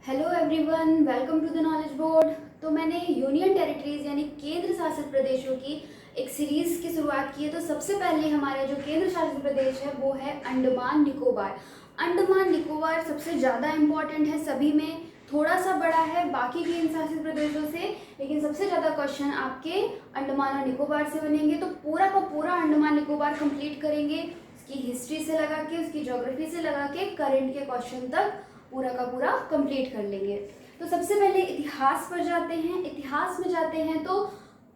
Hello everyone, welcome to the knowledge board. तो मैंने union territories यानी केंद्र शासित प्रदेशों की एक सीरीज़ की शुरुआत की है। तो सबसे पहले हमारा जो केंद्र शासित प्रदेश है वो है अंडमान निकोबार। अंडमान निकोबार सबसे ज़्यादा इम्पॉर्टेंट है, सभी में थोड़ा सा बड़ा है बाकी केंद्र शासित प्रदेशों से, लेकिन सबसे ज़्यादा क्वेश्चन आपके अंडमान और निकोबार से बनेंगे। तो पूरा का पूरा अंडमान निकोबार कंप्लीट करेंगे, उसकी हिस्ट्री से लगा के, उसकी ज्योग्राफी से लगा के करंट के क्वेश्चन तक पूरा का पूरा कंप्लीट कर लेंगे। तो सबसे पहले इतिहास पर जाते हैं। इतिहास में जाते हैं तो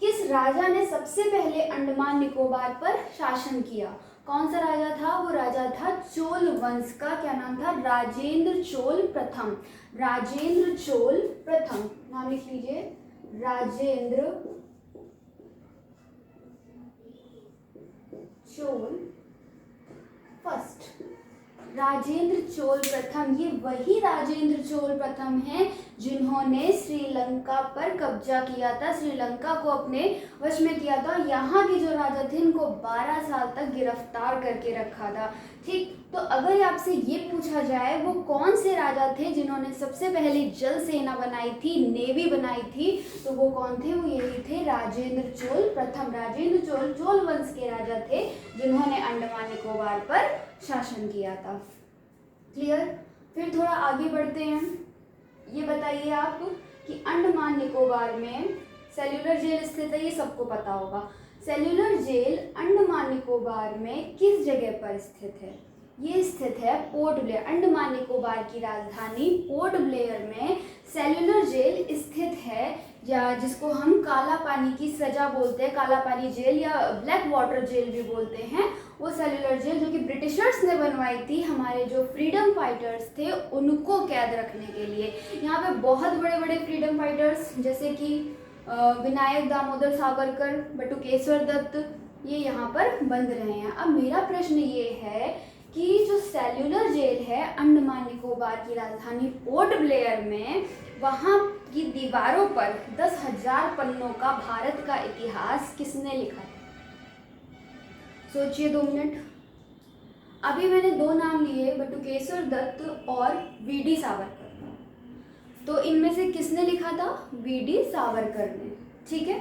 किस राजा ने सबसे पहले अंडमान निकोबार पर शासन किया? कौन सा राजा था? वो राजा था चोल वंश का। क्या नाम था? राजेंद्र चोल प्रथम। राजेंद्र चोल प्रथम नाम लिख लीजिए, राजेंद्र चोल फर्स्ट। राजेंद्र चोल प्रथम, ये वही राजेंद्र चोल प्रथम हैं जिन्होंने श्रीलंका पर कब्जा किया था, श्रीलंका को अपने वश में किया था। यहाँ के जो राजा थे इनको 12 साल तक गिरफ्तार करके रखा था। ठीक, तो अगर आपसे ये पूछा जाए वो कौन से राजा थे जिन्होंने सबसे पहले जल सेना बनाई थी, नेवी बनाई थी, तो वो कौन थे? वो यही थे राजेंद्र चोल प्रथम। राजेंद्र चोल चोल वंश के राजा थे जिन्होंने अंडमान निकोबार पर शासन किया था। क्लियर? फिर थोड़ा आगे बढ़ते हैं। ये बताइए आप कि अंडमान निकोबार में सेल्युलर जेल स्थित है, ये सबको पता होगा। सेल्युलर जेल अंडमान निकोबार में किस जगह पर स्थित है? ये स्थित है पोर्ट ब्लेयर। अंडमान निकोबार की राजधानी पोर्ट ब्लेयर में सेल्युलर जेल स्थित है, या जिसको हम काला पानी की सजा बोलते हैं, काला पानी जेल या ब्लैक वाटर जेल भी बोलते हैं। वो सेल्युलर जेल जो कि ब्रिटिशर्स ने बनवाई थी हमारे जो फ्रीडम फाइटर्स थे उनको कैद रखने के लिए। यहाँ पे बहुत बड़े बड़े फ्रीडम फाइटर्स जैसे कि विनायक दामोदर सावरकर, बटुकेश्वर दत्त, ये यहाँ पर बंद रहे हैं। अब मेरा प्रश्न ये है कि जो सेल्युलर जेल है अंडमान निकोबार की राजधानी पोर्ट ब्लेयर में, वहाँ की दीवारों पर 10,000 पन्नों का भारत का इतिहास किसने लिखा था? सोचिए 2 मिनट। अभी मैंने 2 नाम लिए, बटुकेश्वर दत्त और वीडी सावरकर। तो इनमें से किसने लिखा था? वीडी सावरकर ने। ठीक है।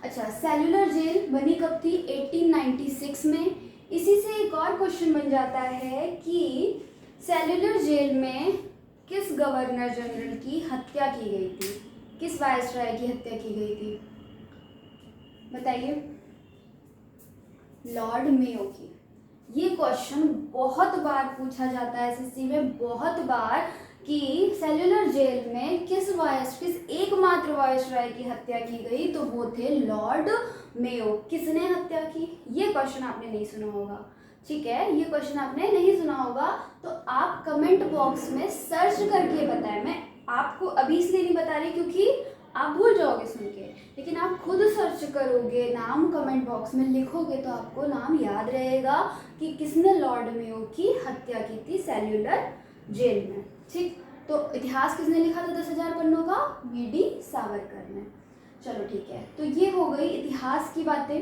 अच्छा, सेल्युलर जेल बनी कब थी? 1896 में। इसी से एक और क्वेश्चन बन जाता है कि सेल्युलर जेल में किस गवर्नर जनरल की हत्या की गई थी? किस वायसराय की हत्या की गई थी? बताइए। लॉर्ड मेयो की। ये क्वेश्चन बहुत बार पूछा जाता है एसएससी में, बहुत बार, कि सेल्युलर जेल में किस एकमात्र वायसराय की हत्या की गई? तो वो थे लॉर्ड मेयो। किसने हत्या की? ये क्वेश्चन आपने नहीं सुना होगा। ठीक है, ये क्वेश्चन आपने नहीं सुना होगा तो आप कमेंट बॉक्स में सर्च करके बताएं। मैं आपको अभी इसलिए नहीं बता रही क्योंकि आप भूल जाओगे सुन के, लेकिन आप खुद सर्च करोगे, नाम कमेंट बॉक्स में लिखोगे तो आपको नाम याद रहेगा कि किसने लॉर्ड मेयो की हत्या की थी सेल्युलर जेल में। ठीक, तो इतिहास किसने लिखा था 10,000 पन्नों का? वीडी सावरकर ने। चलो ठीक है, तो ये हो गई इतिहास की बातें।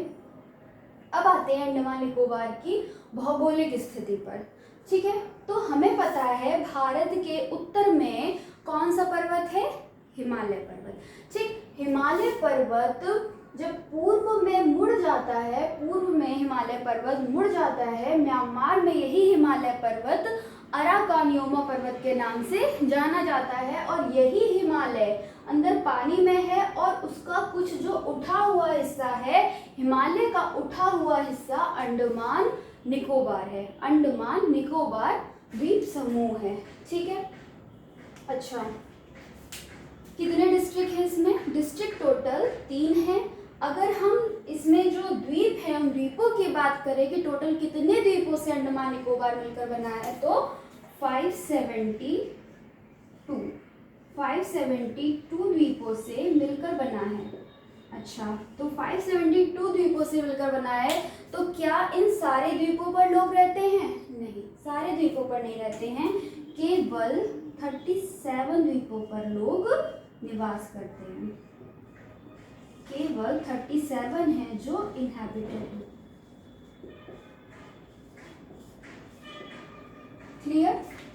अब आते हैं अंडमान निकोबार की भौगोलिक स्थिति पर। ठीक है, तो हमें पता है भारत के उत्तर में कौन सा पर्वत है? हिमालय पर्वत। ठीक, हिमालय पर्वत जब पूर्व में मुड़ जाता है, पूर्व में हिमालय पर्वत मुड़ जाता है, म्यांमार में यही हिमालय पर्वत अराकानियोमा पर्वत के नाम से जाना जाता है, और यही हिमालय अंदर पानी में है और उसका कुछ जो उठा हुआ हिस्सा है, हिमालय का उठा हुआ हिस्सा अंडमान निकोबार है। अंडमान निकोबार द्वीप समूह है। ठीक है। अच्छा, कितने डिस्ट्रिक्ट है इसमें? डिस्ट्रिक्ट टोटल 3 है। अगर हम इसमें जो द्वीप है, हम द्वीपों की बात करें कि टोटल कितने द्वीपों से अंडमान निकोबार मिलकर बना है, तो 572 द्वीपों से मिलकर बना है। अच्छा, तो 572 द्वीपों से मिलकर बना है, तो क्या इन सारे द्वीपों पर लोग रहते हैं? नहीं, सारे द्वीपों पर नहीं रहते हैं, केवल 37 द्वीपों पर लोग निवास करते हैं। केवल 37 हैं जो इनहैबिटेड है। क्लियर?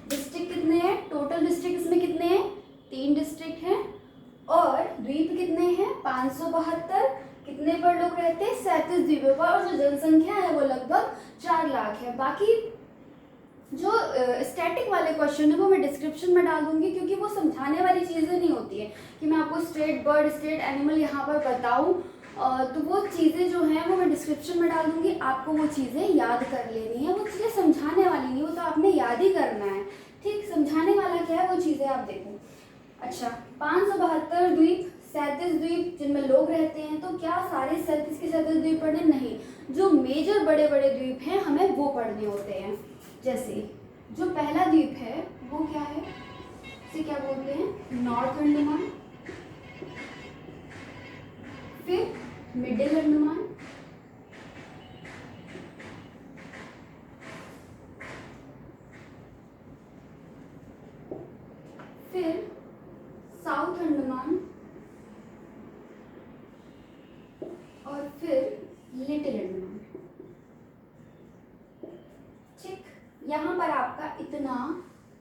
डिस्ट्रिक्ट कितने हैं? टोटल डिस्ट्रिक्ट इसमें कितने हैं? कितने पर लोग रहते हैं? 37 द्वीपों पर, और जो जनसंख्या है वो लगभग 4 लाख है। बाकी जो स्टैटिक वाले क्वेश्चन है वो मैं डिस्क्रिप्शन में डाल दूंगी, क्योंकि वो समझाने वाली चीज़ें नहीं होती है कि मैं आपको स्टेट बर्ड स्टेट एनिमल यहाँ पर बताऊँ। तो वो चीज़ें जो हैं वो मैं डिस्क्रिप्शन में डाल दूंगी, आपको वो चीज़ें याद कर लेनी है। वो चीज़ें समझाने वाली नहीं, वो तो आपने याद ही करना है। ठीक, समझाने वाला क्या है वो चीज़ें आप देखो। अच्छा, 572 द्वीप, 37 द्वीप जिनमें लोग रहते हैं, तो क्या सारे 37 के 37 द्वीप पढ़ने? नहीं, जो मेजर बड़े बड़े द्वीप हैं हमें वो पढ़ने होते हैं। जैसे जो पहला द्वीप है वो क्या है, इसे क्या बोलते हैं? नॉर्थ अंडमान, फिर मिडिल अंडमान, फिर साउथ अंडमान, और फिर लिटिल अंडमान। ठीक, यहाँ पर आपका इतना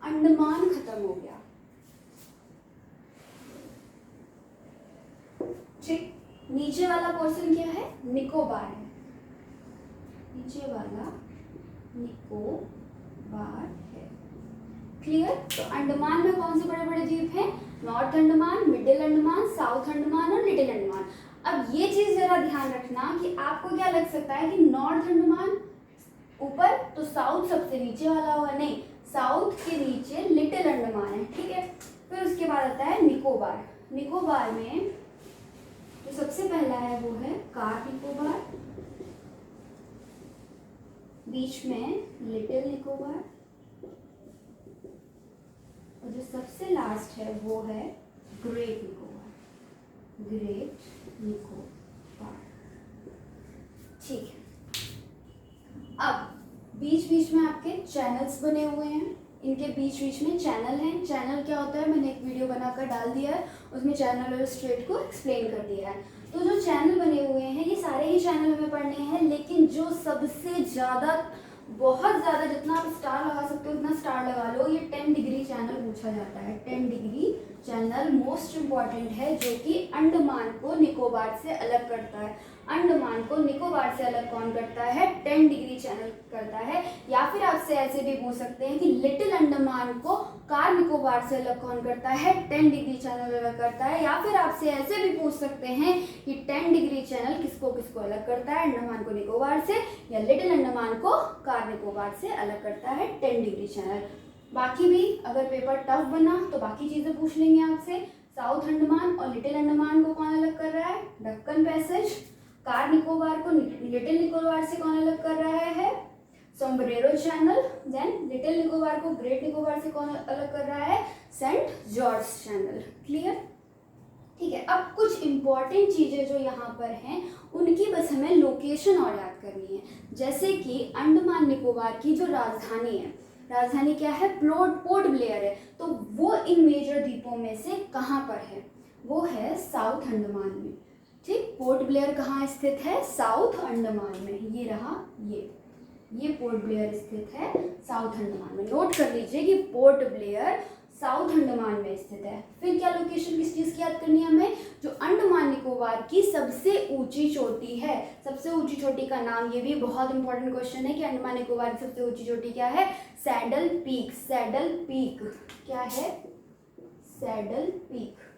अंडमान खत्म हो गया। ठीक, नीचे वाला पोर्शन क्या है? निकोबार है। नीचे वाला निकोबार है। क्लियर? तो अंडमान में कौन से बड़े बड़े द्वीप हैं? North Andaman, middle Andaman, south Andaman और लिटिल अंडमान। अब ये चीज जरा ध्यान रखना कि आपको क्या लग सकता है कि नॉर्थ अंडमान ऊपर तो साउथ सबसे नीचे वाला होगा, नहीं, साउथ के नीचे लिटिल अंडमान है। ठीक है, फिर उसके बाद आता है निकोबार। निकोबार में जो सबसे पहला है वो है कार निकोबार, बीच में लिटिल निकोबार, और जो सबसे लास्ट है वो है ग्रेट निकोबार। ग्रेट निकोबार। ठीक है, अब बीच बीच में आपके चैनल्स बने हुए हैं, इनके बीच बीच में चैनल हैं। चैनल क्या होता है मैंने एक वीडियो बनाकर डाल दिया है, उसमें चैनल और स्ट्रेट को एक्सप्लेन कर दिया है। तो जो चैनल बने हुए हैं ये सारे ही चैनल हमें पढ़ने हैं, लेकिन जो सबसे ज़्यादा, बहुत ज़्यादा, जितना आप स्टार लगा सकते हो उतना स्टार लगा लो, ये 10 डिग्री चैनल पूछा जाता है। 10 डिग्री चैनल मोस्ट इम्पॉर्टेंट है, जो कि अंडमान को निकोबार से अलग करता है। अंडमान को निकोबार से अलग कौन करता है? 10 डिग्री चैनल करता है। या फिर आपसे ऐसे भी पूछ सकते हैं कि लिटिल अंडमान को कार निकोबार से अलग कौन करता है? 10 डिग्री चैनल अलग करता है। या फिर आपसे ऐसे भी पूछ सकते हैं कि 10 डिग्री चैनल किसको किसको अलग करता है? अंडमान को निकोबार से, या लिटिल अंडमान को कार निकोबार से अलग करता है 10 डिग्री चैनल। बाकी भी अगर पेपर टफ बना तो बाकी चीज़ें पूछ लेंगे आपसे। साउथ अंडमान और लिटिल अंडमान को कौन अलग कर रहा है? दक्कन पैसेज। कार निकोबार को लिटिल निकोबार से कौन अलग कर रहा है? Sombrero channel. Then little Nicobar को ग्रेट निकोबार से कौन अलग कर रहा है? Saint George channel. क्लियर? ठीक है, अब कुछ इंपॉर्टेंट चीज़ें जो यहाँ पर हैं उनकी बस हमें लोकेशन और याद करनी है। जैसे कि अंडमान निकोबार की जो राजधानी है, राजधानी क्या है? पोर्ट ब्लेयर है। तो वो इन मेजर द्वीपों में से कहाँ पर है? वो है साउथ अंडमान में। ठीक, पोर्ट ब्लेयर कहाँ स्थित है? साउथ अंडमान में। ये रहा, ये पोर्ट ब्लेयर स्थित है साउथ अंडमान में। नोट कर लीजिए कि पोर्ट ब्लेयर साउथ अंडमान में स्थित है। फिर क्या लोकेशन किस चीज़ की याद करनी है हमें? जो अंडमान निकोबार की सबसे ऊंची चोटी है। सबसे ऊंची चोटी का नाम, ये भी बहुत इंपॉर्टेंट क्वेश्चन है कि अंडमान निकोबार की सबसे ऊंची चोटी क्या है? Saddle peak. सैडल पीक क्या है? Saddle peak.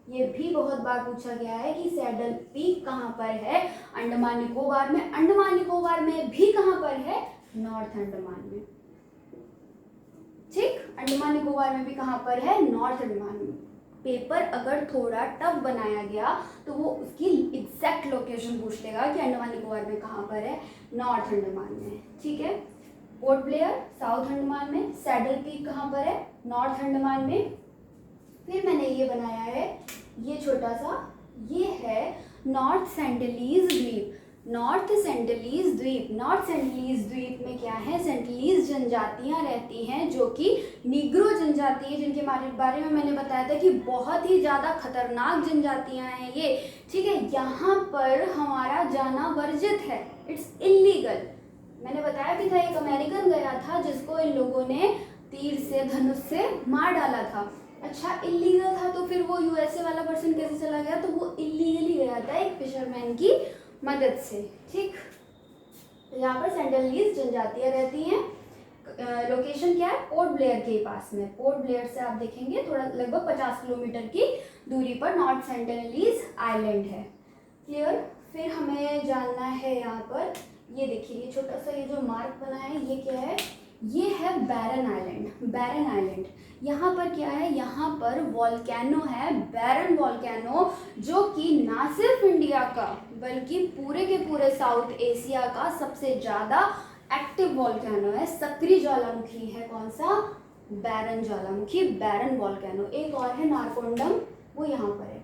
ये भी बहुत बार पूछा गया है कि सैडल पीक कहाँ पर है? अंडमान निकोबार में। अंडमान निकोबार में भी कहाँ पर है? नॉर्थ अंडमान में। ठीक, अंडमान निकोबार में भी कहाँ पर है? नॉर्थ अंडमान में। पेपर अगर थोड़ा टफ बनाया गया तो वो उसकी एग्जैक्ट लोकेशन पूछ लेगा कि अंडमान निकोबार में कहाँ पर है? नॉर्थ अंडमान में। ठीक है, पोर्ट ब्लेयर साउथ अंडमान में, सैडल पीक कहाँ पर है? नॉर्थ अंडमान में। फिर मैंने ये बनाया है, ये छोटा सा, ये है नॉर्थ सेंटिलीज द्वीप। नॉर्थ सेंटिलीज द्वीप। नॉर्थ सेंटिलीज द्वीप में क्या है? सेंटिलीज जनजातियां रहती हैं जो कि निग्रो जनजाति है, जिनके बारे में मैंने बताया था कि बहुत ही ज़्यादा खतरनाक जनजातियां हैं ये। ठीक है, यहाँ पर हमारा जाना वर्जित है, इट्स इलीगल। मैंने बताया भी था एक अमेरिकन गया था जिसको इन लोगों ने तीर से, धनुष से मार डाला था। अच्छा इलीगल था तो फिर वो यूएसए वाला पर्सन कैसे चला गया? तो वो इलीगली गया था एक फिशरमैन की मदद से। ठीक, यहाँ पर सेंटिनलीज जनजातियाँ रहती हैं। लोकेशन क्या है? पोर्ट ब्लेयर के पास में। पोर्ट ब्लेयर से आप देखेंगे थोड़ा लगभग 50 किलोमीटर की दूरी पर नॉर्थ सेंटिनलीज आइलैंड है। क्लियर? फिर हमें जानना है यहाँ पर, ये देखिए ये छोटा सा ये जो मार्क बना है ये क्या है? ये है बैरन आइलैंड। बैरन आइलैंड यहाँ पर क्या है? यहाँ पर वॉल्केनो है, बैरन वॉल्केनो, जो कि ना सिर्फ इंडिया का बल्कि पूरे के पूरे साउथ एशिया का सबसे ज़्यादा एक्टिव वॉल्केनो है, सक्रिय ज्वालामुखी है। कौन सा? बैरन ज्वालामुखी, बैरन वॉल्केनो। एक और है नारकोंडम, वो यहाँ पर है।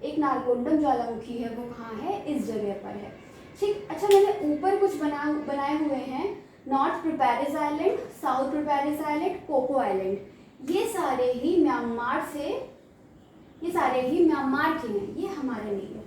एक नारकोंडम ज्वालामुखी है, वो कहाँ है? इस जगह पर है। ठीक, अच्छा मैंने ऊपर कुछ बनाए हुए हैं, North Preparis Island, South Preparis Island, Coco Island. ये सारे ही म्यांमार के हैं, ये हमारे नहीं है।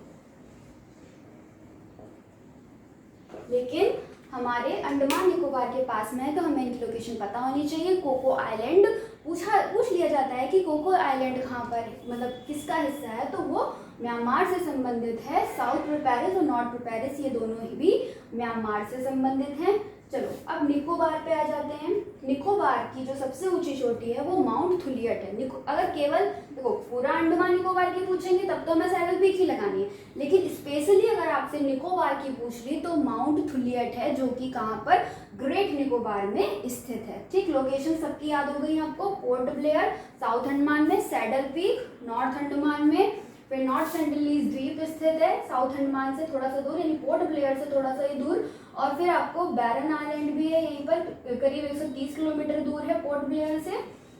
लेकिन हमारे अंडमान निकोबार के पास में है तो हमें इनकी लोकेशन पता होनी चाहिए। कोको आइलैंड पूछ लिया जाता है कि कोको आइलैंड कहाँ पर, मतलब किसका हिस्सा है, तो वो म्यांमार से संबंधित है। साउथ प्रिपेरिस और नॉर्थ प्रिपेरिस ये दोनों ही भी म्यांमार से संबंधित हैं। चलो अब निकोबार पे आ जाते हैं। निकोबार की जो सबसे ऊंची चोटी है वो माउंट थुलियट है। अगर केवल देखो पूरा अंडमान निकोबार की पूछेंगे तब तो हमें सैडल पीक ही लगानी है, लेकिन स्पेशली अगर आपसे निकोबार की पूछ ली तो माउंट थुलियट है, जो कि कहाँ पर? ग्रेट निकोबार में स्थित है। ठीक, लोकेशन सबकी याद हो गई आपको। पोर्ट ब्लेयर साउथ अंडमान में, सैडल पीक नॉर्थ अंडमान में, फिर नॉर्थ सेंटिनलीज द्वीप स्थित है साउथ अंडमान से थोड़ा सा दूर, यानी पोर्ट ब्लेयर से थोड़ा सा ही दूर। और फिर आपको बैरन आइलैंड भी है यहीं पर, करीब 130 किलोमीटर दूर है पोर्ट ब्लेयर से।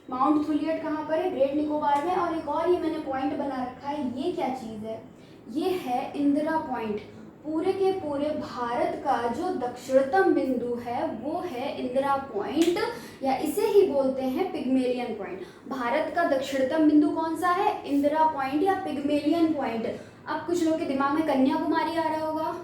माउंट थुलियट कहाँ पर है? ग्रेट निकोबार में। और एक और ये मैंने पॉइंट बना रखा है, ये क्या चीज़ है? ये है इंदिरा पॉइंट। पूरे के पूरे भारत का जो दक्षिणतम बिंदु है वो है इंदिरा पॉइंट, या इसे ही बोलते हैं पिग्मेलियन पॉइंट। भारत का दक्षिणतम बिंदु कौन सा है? इंदिरा पॉइंट या पिग्मेलियन पॉइंट। अब कुछ लोगों के दिमाग में कन्याकुमारी आ रहा होगा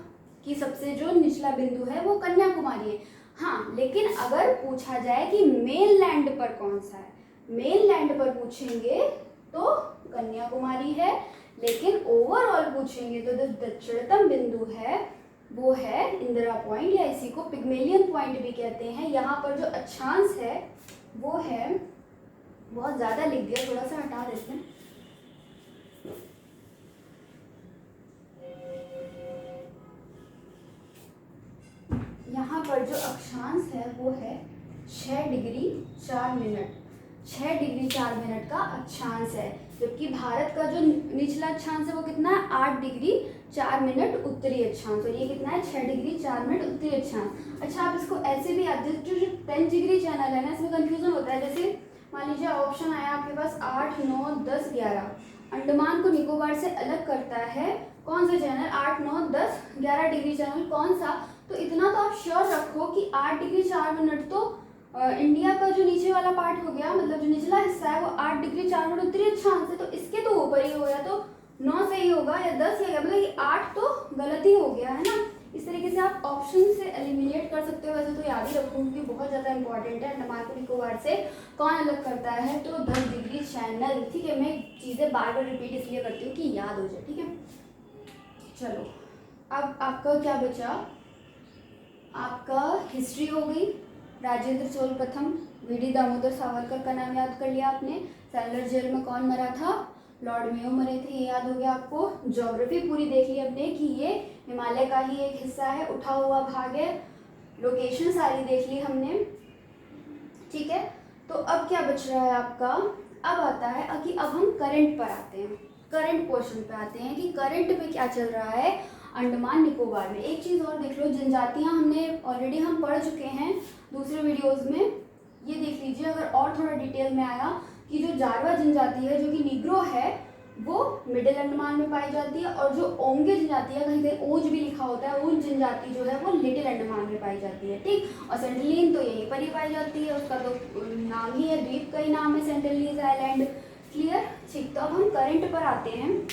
कि सबसे जो निचला बिंदु है वो कन्याकुमारी है। हाँ, लेकिन अगर पूछा जाए कि मेन लैंड पर कौन सा है, मेन लैंड पर पूछेंगे तो कन्याकुमारी है, लेकिन ओवरऑल पूछेंगे तो जो दक्षिणतम बिंदु है वो है इंदिरा पॉइंट, या इसी को पिग्मेलियन पॉइंट भी कहते हैं। यहाँ पर जो अक्षांश है वो है, बहुत ज़्यादा लिख दिया, थोड़ा सा हटा देते हैं। यहाँ पर जो अक्षांश है वो है 6 डिग्री 4 मिनट। 6 डिग्री 4 मिनट का अक्षांश है, जबकि भारत का जो निचला अक्षांश है वो कितना है? 8 डिग्री 4 मिनट उत्तरी अक्षांश। और ये कितना है? 6 डिग्री 4 मिनट उत्तरी अक्षांश। अच्छा, आप इसको ऐसे भी जो 10 डिग्री चैनल है ना, इसमें कंफ्यूजन होता है। जैसे मान लीजिए ऑप्शन आया आपके पास 8, 9, 10, 11। अंडमान को निकोबार से अलग करता है कौन सा चैनल? 8, 9, 10, 11 डिग्री चैनल कौन सा? तो इतना तो आप श्योर रखो कि 8 डिग्री 4 मिनट तो इंडिया का जो नीचे वाला पार्ट हो गया, मतलब जो निचला हिस्सा है वो 8 डिग्री 4 मिनट उत्तरी अक्षांश है, तो इसके तो ऊपर ही हो गया, तो 9 सही होगा या 10 ही होगा, मतलब ये 8 तो गलत ही हो गया है ना। इस तरीके से आप ऑप्शन से एलिमिनेट कर सकते हो। वैसे तो याद ही रखो क्योंकि बहुत ज़्यादा इंपॉर्टेंट है। अंडमान को निकोबार से कौन अलग करता है? तो 10 डिग्री चैनल। ठीक है, मैं चीज़ें बार बार रिपीट इसलिए करती हूँ कि याद हो जाए। ठीक है, चलो अब आपका क्या बचा? आपका हिस्ट्री हो गई। राजेंद्र चोल प्रथम, वीडी दामोदर सावरकर का नाम याद कर लिया आपने। सेल्युलर जेल में कौन मरा था? लॉर्ड मेयो मरे थे, ये याद हो गया आपको। ज्योग्राफी पूरी देख ली हमने कि ये हिमालय का ही एक हिस्सा है, उठा हुआ भाग है। लोकेशन सारी देख ली हमने। ठीक है, तो अब क्या बच रहा है आपका? अब आता है कि अब हम करंट पर आते हैं, करंट पोर्शन पे आते हैं कि करंट में क्या चल रहा है अंडमान निकोबार में। एक चीज़ और देख लो, जनजातियां हमने ऑलरेडी हम पढ़ चुके हैं दूसरे वीडियोस में। ये देख लीजिए, अगर और थोड़ा डिटेल में आया कि जो जारवा जनजाति है जो कि निग्रो है वो मिडिल अंडमान में पाई जाती है, और जो ओंगे जनजाति है, कहीं कहीं ओज भी लिखा होता है, ओज जनजाति जो है वो लिटिल अंडमान में पाई जाती है। ठीक, और सेंटिनलीज तो यहीं पर ही पाई जाती है, उसका तो नाम ही है, द्वीप का ही नाम है सेंटिनलीज आइलैंड। क्लियर? ठीक, तो अब हम करंट पर आते हैं।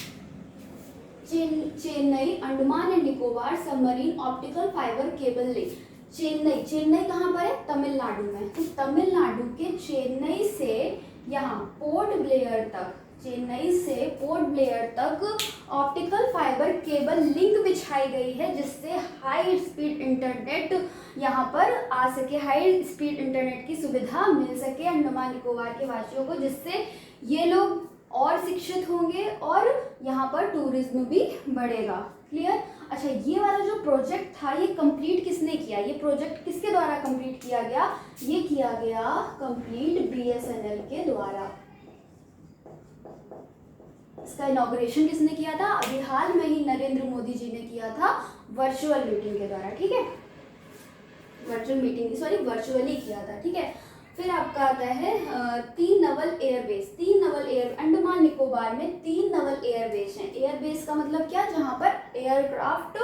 Chennai Andaman and Nicobar submarine optical fibre cable link. Chennai कहाँ पर है? तमिलनाडु में। तो तमिलनाडु के चेन्नई से यहाँ पोर्ट पोर्ट ब्लेयर तक, चेन्नई से पोर्ट ब्लेयर तक ऑप्टिकल फाइबर केबल लिंक बिछाई गई है, जिससे हाई स्पीड इंटरनेट यहाँ पर आ सके, हाई स्पीड इंटरनेट की सुविधा मिल सके अंडमान निकोबार के वासियों को, जिससे ये लोग और शिक्षित होंगे और यहाँ पर टूरिज्म भी बढ़ेगा। क्लियर। अच्छा, ये वाला जो प्रोजेक्ट था ये कंप्लीट किसने किया, ये प्रोजेक्ट किसके द्वारा कंप्लीट किया गया, ये किया गया कंप्लीट BSNL के द्वारा। इसका इनॉग्रेशन किसने किया था, अभी हाल में ही नरेंद्र मोदी जी ने किया था वर्चुअल मीटिंग के द्वारा। ठीक है, वर्चुअली किया था। ठीक है, फिर आपका आता है 3 नवल एयरबेस। 3 नवल एयर, अंडमान निकोबार में 3 नवल एयरबेस हैं। एयरबेस का मतलब क्या, जहाँ पर एयरक्राफ्ट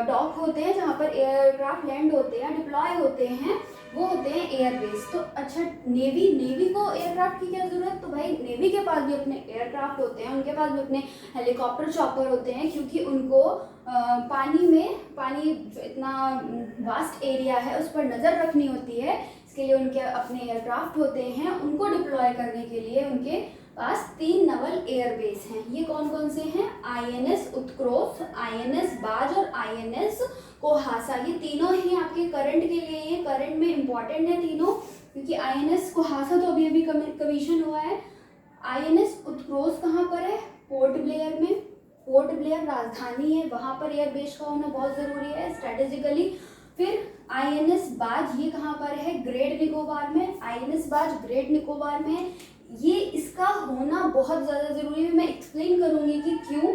डॉक होते हैं, जहाँ पर एयरक्राफ्ट लैंड होते हैं, डिप्लॉय होते हैं, वो होते हैं एयरबेस। तो अच्छा, नेवी को एयरक्राफ्ट की क्या ज़रूरत, तो भाई नेवी के पास भी अपने एयरक्राफ्ट होते हैं, उनके पास भी अपने हेलीकॉप्टर चॉपर होते हैं, क्योंकि उनको पानी जो इतना वास्ट एरिया है उस पर नज़र रखनी होती है, इसके लिए उनके अपने एयरक्राफ्ट होते हैं। उनको डिप्लॉय करने के लिए उनके पास 3 नवल एयरबेस हैं। ये कौन कौन से हैं, INS उत्क्रोश, INS बाज और INS कोहासा। ये तीनों ही आपके करंट के लिए, ये करंट में इम्पॉर्टेंट है तीनों, क्योंकि INS कोहासा तो अभी कमीशन हुआ है। INS उत्क्रोश कहाँ पर है, पोर्ट ब्लेयर में। पोर्ट ब्लेयर राजधानी है, वहाँ पर एयरबेस का होना बहुत ज़रूरी है स्ट्रेटेजिकली। फिर INS बाज, ये कहाँ पर है, ग्रेट निकोबार में। INS बाज ग्रेट निकोबार में, ये इसका होना बहुत ज़्यादा ज़रूरी है, मैं एक्सप्लेन करूँगी कि क्यों।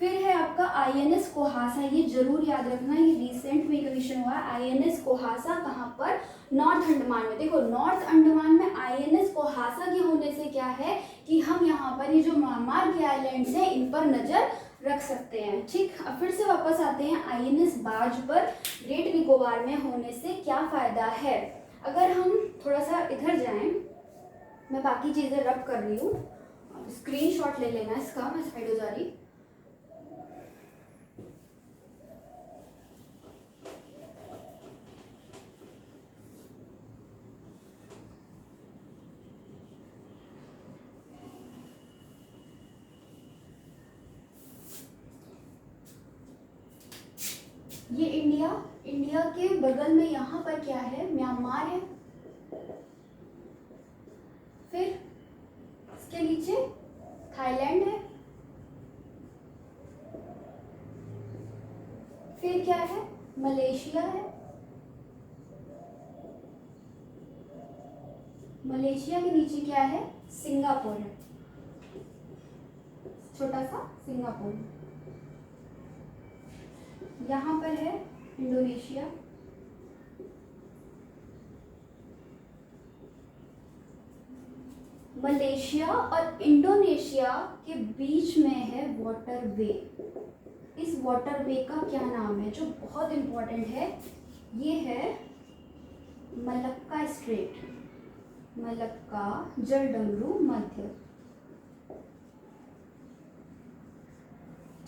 फिर है आपका INS कोहासा, ये जरूर याद रखना, ये रिसेंट में कमीशन हुआ है। INS कोहासा कहाँ पर, नॉर्थ अंडमान में। देखो नॉर्थ अंडमान में INS कोहासा के होने से क्या है कि हम यहाँ पर ये जो म्यांमार के आइलैंड्स हैं इन पर नज़र रख सकते हैं। ठीक, अब फिर से वापस आते हैं INS बाज पर ग्रेट निकोबार में होने से क्या फ़ायदा है। अगर हम थोड़ा सा इधर जाएं, मैं बाकी चीज़ें रब कर रही हूँ, स्क्रीनशॉट ले लेना इसका, मैं साइड हो जा रही। ये इंडिया के बगल में यहाँ पर क्या है, म्यांमार है। फिर इसके नीचे थाईलैंड है। फिर क्या है, मलेशिया है। मलेशिया के नीचे क्या है, सिंगापुर है, छोटा सा सिंगापुर। यहाँ पर है इंडोनेशिया। मलेशिया और इंडोनेशिया के बीच में है वाटरवे। इस वाटरवे का क्या नाम है, जो बहुत इम्पोर्टेंट है, ये है मलक्का स्ट्रेट, मलक्का जलडमरू मध्य।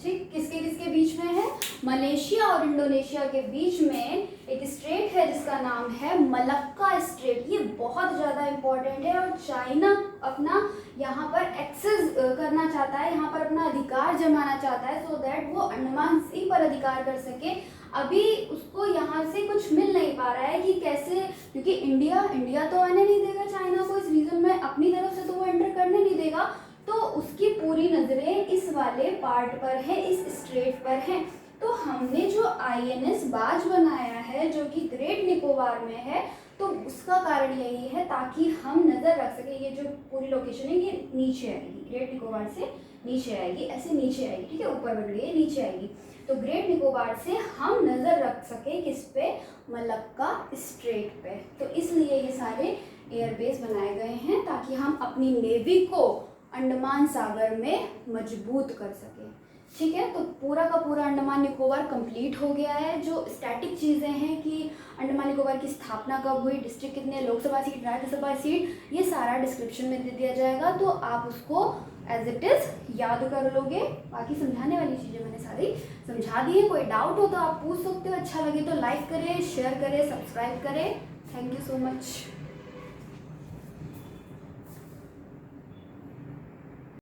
ठीक, किसके बीच में है, मलेशिया और इंडोनेशिया के बीच में एक स्ट्रेट है जिसका नाम है मलक्का स्ट्रेट। ये बहुत ज़्यादा इम्पोर्टेंट है और चाइना अपना यहाँ पर एक्सेस करना चाहता है, यहाँ पर अपना अधिकार जमाना चाहता है, सो दैट वो अंडमान सी पर अधिकार कर सके। अभी उसको यहाँ से कुछ मिल नहीं पा रहा है कि कैसे, क्योंकि इंडिया तो आने नहीं देगा चाइना को इस रीजन में, अपनी तरफ से तो वो एंटर करने नहीं देगा, तो उसकी पूरी नज़रें इस वाले पार्ट पर है, इस स्ट्रेट पर हैं। तो हमने जो INS बाज बनाया है जो कि ग्रेट निकोबार में है, तो उसका कारण यही है ताकि हम नज़र रख सके। ये जो पूरी लोकेशन है ये नीचे आएगी, ग्रेट निकोबार से नीचे आएगी, ऐसे नीचे आएगी, ठीक है, ऊपर बढ़ गई नीचे आएगी। तो ग्रेट निकोबार से हम नज़र रख सके किस पे, मलक्का स्ट्रेट पे। तो इसलिए ये सारे एयरबेस बनाए गए हैं ताकि हम अपनी नेवी को अंडमान सागर में मजबूत कर सके। ठीक है, तो पूरा का पूरा अंडमान निकोबार कंप्लीट हो गया है। जो स्टैटिक चीज़ें हैं कि अंडमान निकोबार की स्थापना कब हुई, डिस्ट्रिक्ट कितने, लोकसभा सीट, राज्यसभा सीट, ये सारा डिस्क्रिप्शन में दे दिया जाएगा, तो आप उसको एज इट इज़ याद कर लोगे। बाकी समझाने वाली चीज़ें मैंने सारी समझा दी है। कोई डाउट हो तो आप पूछ सकते हो। अच्छा लगे तो लाइक करें, शेयर करें, सब्सक्राइब करें। Thank you so much.